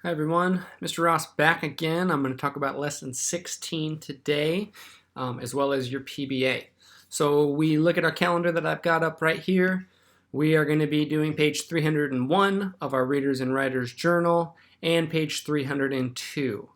Hi everyone, Mr. Ross back again. I'm going to talk about lesson 16 today, as well as your PBA. So we look at our calendar that I've got up right here. We are going to be doing page 301 of our Readers and Writers Journal and page 302.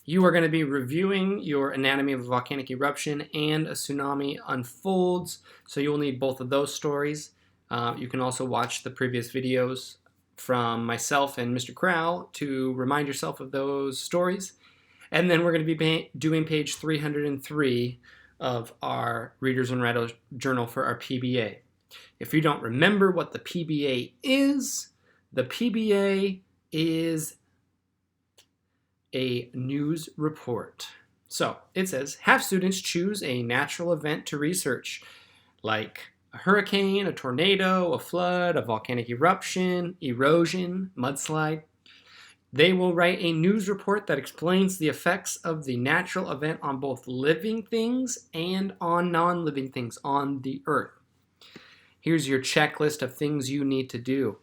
You are going to be reviewing your Anatomy of a Volcanic Eruption and A Tsunami Unfolds, so you will need both of those stories. You can also watch the previous videos from myself and Mr. Crowell to remind yourself of those stories. And then we're going to be doing page 303 of our Readers and Writers Journal for our PBA. If you don't remember what the PBA is, the PBA is a news report. So it says, have students choose a natural event to research, like a hurricane, a tornado, a flood, a volcanic eruption, erosion, mudslide. They will write a news report that explains the effects of the natural event on both living things and on non-living things on the earth. Here's your checklist of things you need to do.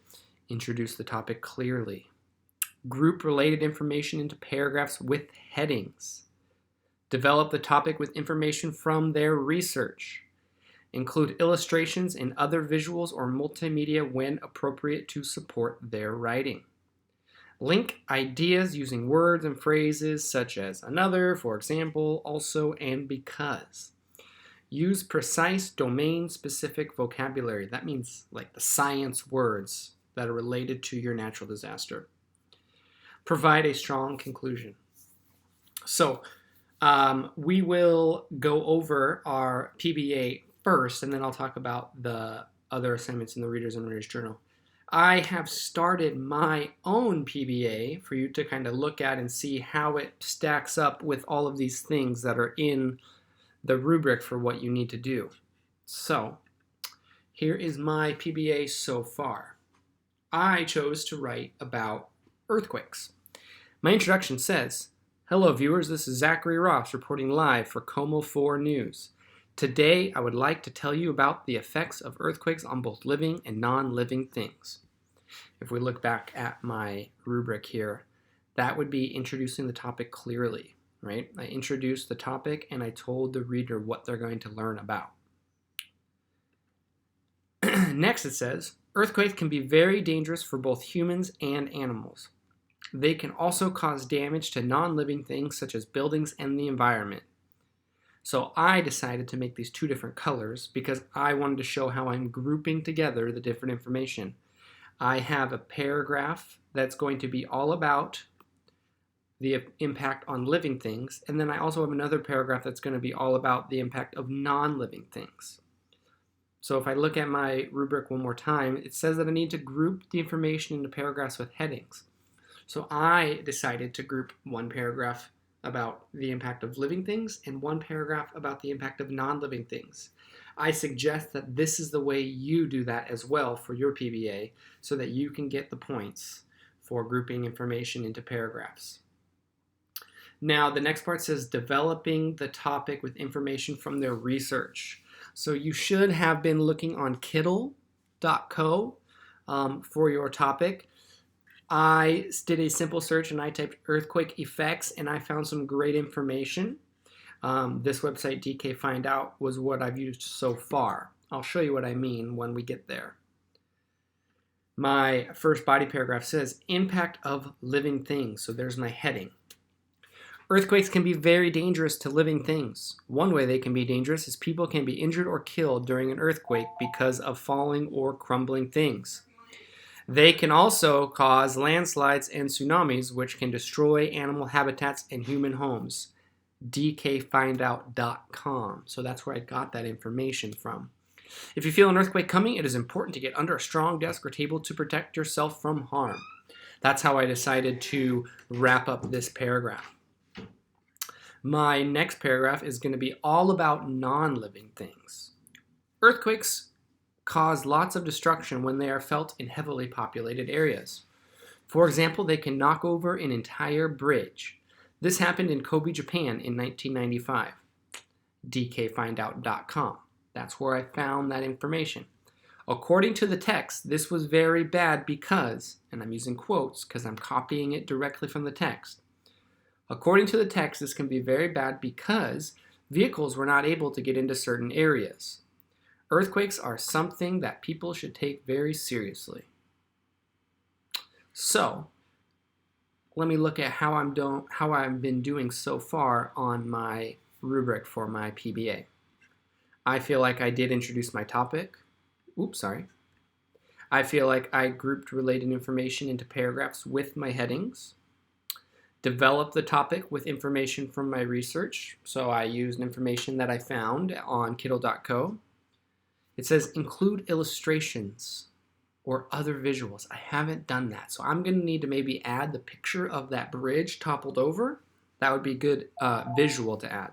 Introduce the topic clearly. Group related information into paragraphs with headings. Develop the topic with information from their research. Include illustrations and other visuals or multimedia when appropriate to support their writing. Link ideas using words and phrases such as another, for example, also, and because. Use precise domain-specific vocabulary. That means like the science words that are related to your natural disaster. Provide a strong conclusion. So we will go over our PBA first, and then I'll talk about the other assignments in the Readers and Writers Journal. I have started my own PBA for you to kind of look at and see how it stacks up with all of these things that are in the rubric for what you need to do. So here is my PBA so far. I chose to write about earthquakes. My introduction says, hello viewers, this is Zachary Ross reporting live for Como 4 News. Today, I would like to tell you about the effects of earthquakes on both living and non-living things. If we look back at my rubric here, that would be introducing the topic clearly, right? I introduced the topic and I told the reader what they're going to learn about. Next it says, earthquakes can be very dangerous for both humans and animals. They can also cause damage to non-living things such as buildings and the environment. So I decided to make these two different colors because I wanted to show how I'm grouping together the different information. I have a paragraph that's going to be all about the impact on living things, and then I also have another paragraph that's going to be all about the impact of non-living things. So if I look at my rubric one more time, it says that I need to group the information into paragraphs with headings. So I decided to group one paragraph about the impact of living things and one paragraph about the impact of non-living things. I suggest that this is the way you do that as well for your PBA so that you can get the points for grouping information into paragraphs. Now, the next part says developing the topic with information from their research. So you should have been looking on Kittle.co for your topic. I did a simple search and I typed earthquake effects and I found some great information. This website, DK Find Out, was what I've used so far. I'll show you what I mean when we get there. My first body paragraph says, impact of living things. So there's my heading. Earthquakes can be very dangerous to living things. One way they can be dangerous is people can be injured or killed during an earthquake because of falling or crumbling things. They can also cause landslides and tsunamis, which can destroy animal habitats and human homes. DKFindOut.com. So that's where I got that information from. If you feel an earthquake coming, it is important to get under a strong desk or table to protect yourself from harm. That's how I decided to wrap up this paragraph. My next paragraph is going to be all about non-living things. Earthquakes cause lots of destruction when they are felt in heavily populated areas. For example, they can knock over an entire bridge. This happened in Kobe, Japan in 1995. DKFindOut.com. That's where I found that information. According to the text, this was very bad because, and I'm using quotes because I'm copying it directly from the text. According to the text, this can be very bad because vehicles were not able to get into certain areas. Earthquakes are something that people should take very seriously. So, let me look at how I've been doing so far on my rubric for my PBA. I feel like I did introduce my topic. I feel like I grouped related information into paragraphs with my headings. Developed the topic with information from my research. So I used information that I found on Kindle.co. It says include illustrations or other visuals. I haven't done that. So I'm going to need to maybe add the picture of that bridge toppled over. That would be a good visual to add.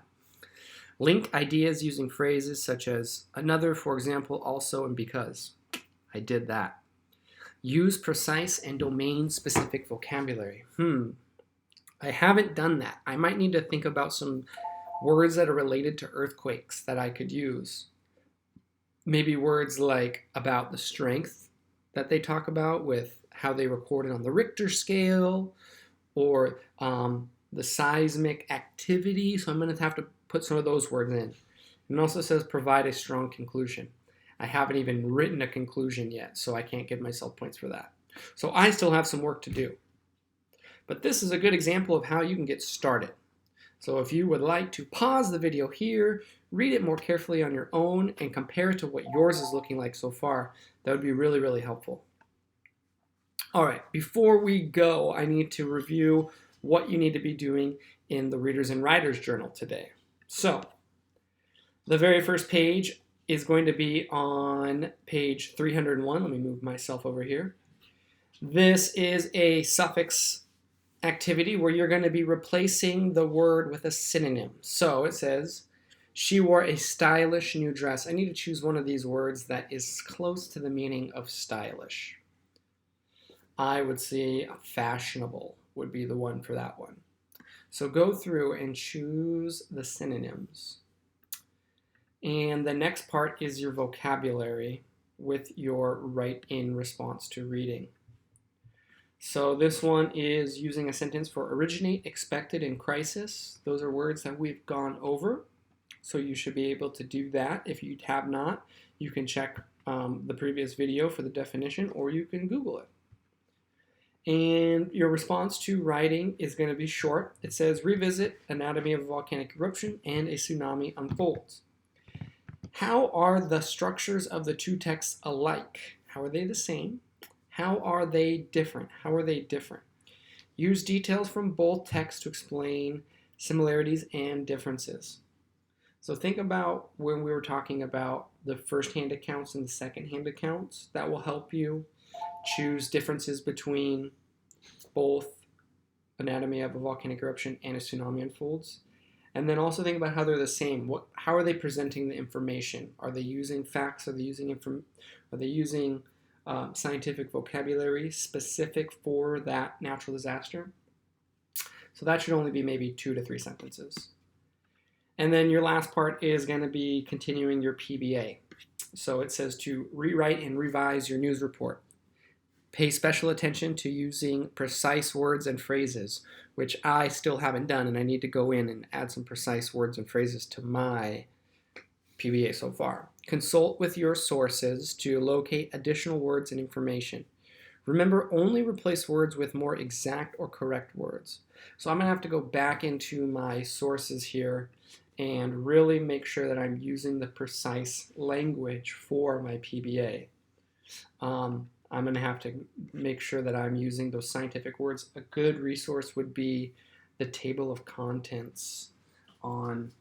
Link ideas using phrases such as another, for example, also, and because. I did that. Use precise and domain-specific vocabulary. I haven't done that. I might need to think about some words that are related to earthquakes that I could use. Maybe words like about the strength that they talk about with how they recorded on the Richter scale, or the seismic activity. So I'm going to have to put some of those words in. And it also says provide a strong conclusion. I haven't even written a conclusion yet, so I can't give myself points for that. So I still have some work to do. But this is a good example of how you can get started. So if you would like to pause the video here, read it more carefully on your own, and compare it to what yours is looking like so far, that would be really, really helpful. All right, before we go, I need to review what you need to be doing in the Readers and Writers Journal today. So, the very first page is going to be on page 301. Let me move myself over here. This is a suffix activity where you're going to be replacing the word with a synonym. So it says, she wore a stylish new dress. I need to choose one of these words that is close to the meaning of stylish. I would say fashionable would be the one for that one. So go through and choose the synonyms. And the next part is your vocabulary with your write-in response to reading. So this one is using a sentence for originate, expected, and crisis. Those are words that we've gone over. So you should be able to do that. If you have not, you can check the previous video for the definition, or you can Google it. And your response to writing is going to be short. It says, revisit anatomy of a volcanic eruption and a tsunami unfolds. How are the structures of the two texts alike? How are they the same? How are they different? How are they different? Use details from both texts to explain similarities and differences. So think about when we were talking about the first-hand accounts and the second-hand accounts. That will help you choose differences between both anatomy of a volcanic eruption and a tsunami unfolds. And then also think about how they're the same. How are they presenting the information? Are they using facts? Are they using scientific vocabulary specific for that natural disaster? So that should only be maybe 2 to 3 sentences. And then your last part is going to be continuing your PBA. So it says to rewrite and revise your news report. Pay special attention to using precise words and phrases, which I still haven't done, and I need to go in and add some precise words and phrases to my PBA so far. Consult with your sources to locate additional words and information. Remember, only replace words with more exact or correct words. So I'm going to have to go back into my sources here and really make sure that I'm using the precise language for my PBA. I'm going to have to make sure that I'm using those scientific words. A good resource would be the table of contents on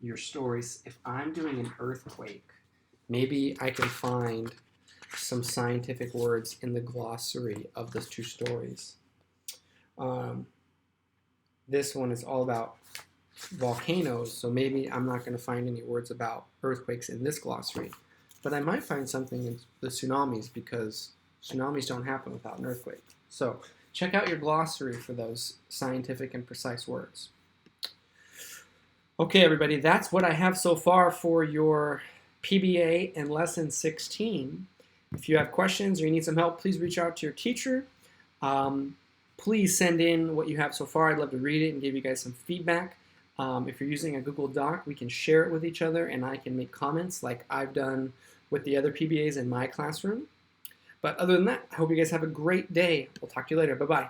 your stories. If I'm doing an earthquake, maybe I can find some scientific words in the glossary of those 2 stories. This one is all about volcanoes, so maybe I'm not going to find any words about earthquakes in this glossary. But I might find something in the tsunamis, because tsunamis don't happen without an earthquake. So check out your glossary for those scientific and precise words. Okay, everybody, that's what I have so far for your PBA and Lesson 16. If you have questions or you need some help, please reach out to your teacher. Please send in what you have so far. I'd love to read it and give you guys some feedback. If you're using a Google Doc, we can share it with each other and I can make comments like I've done with the other PBAs in my classroom. But other than that, I hope you guys have a great day. We'll talk to you later. Bye-bye.